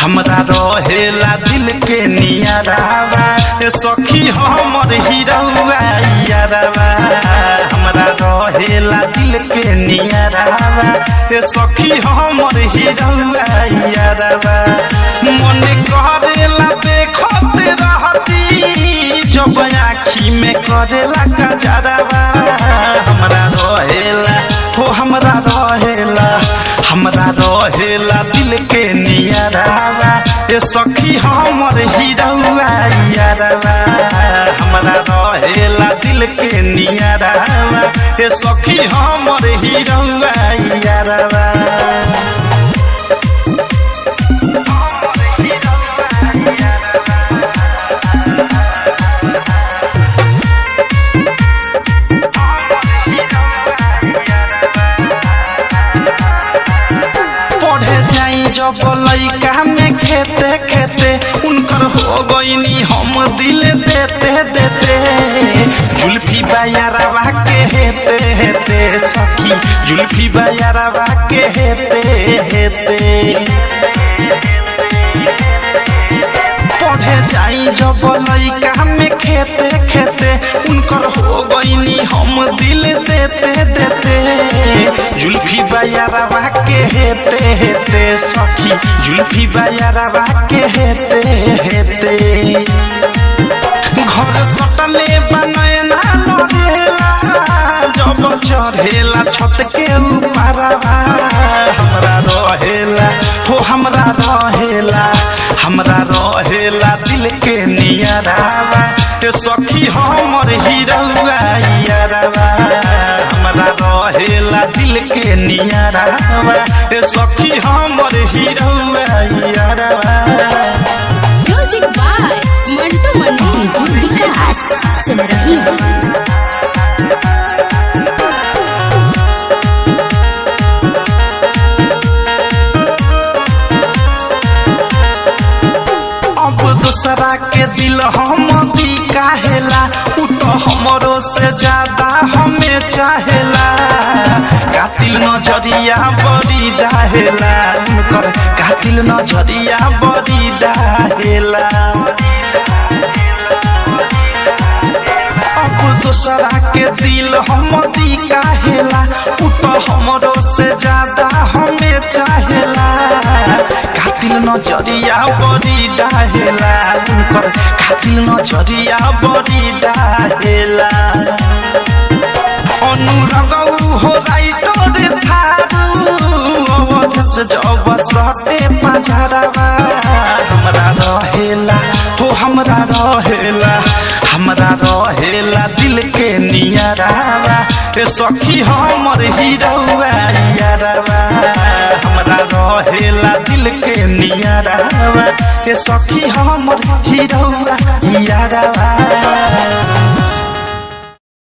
हमरा रहेला दिल के नियरावा ए सखी हमर हिरौआ यारवा हमरा रहेला दिल के नियरावा ए सखी हमर हिरौआ यारवा मन करेला देखत रहती जब आँखी में करेला कजरवा हमरा रहेला दिल के नियरावा ए सखी हमर हिरौआ यारवा हमरा रहेला दिल के नियरावा ए सखी हमर हिरौआ यारवा जब लइका में खेते खेते उनकर हो गईनी हम दिल देते देते जुल्फी बायारवा के हेते हेते सखी जुल्फी बायारवा के हेते हेते पढ़े जाई जब लइका में खेते खेते उनकर हो गईनी हम दिल देते देते जुल्फी बायारवा के हेते हेते सखी जुल्फी बायारवा के हेते हेते घर सटले बनैना लड़ेला जब चढ़ेला छत के ऊपरवा हमरा रहेला दिल के नियरावा ए सखी हमर हिरौआ यारवा हमरा रहेला दिल के नियरावा ए सखी हमर हिरौआ यारवा म्यूजिक बाय मंटू मनी विकास सुन रही हो दूसरा के दिल हम दी काहेला उ तो हमरो से ज्यादा हमें चाहेला कातिल नजरिया बड़ी डाहेला उनकर कातिल नजरिया बड़ी डाहेला अब दूसरा के दिल हम दी काहेला उ तो हमरो से ज्यादा हमें चाहेला कातिल नजरिया बड़ी डाहेला उनकर कातिल नजरिया बड़ी डाहेला अनुरगौ हो राइटर थारू अवधस जब सटे पझरवा हमरा रहेला दिल के नियरावा ए सखी हमर हिरौआ यारवा हमरा रहेला दिल के नियरावा ए सखी हमर हिरौआ यारवा।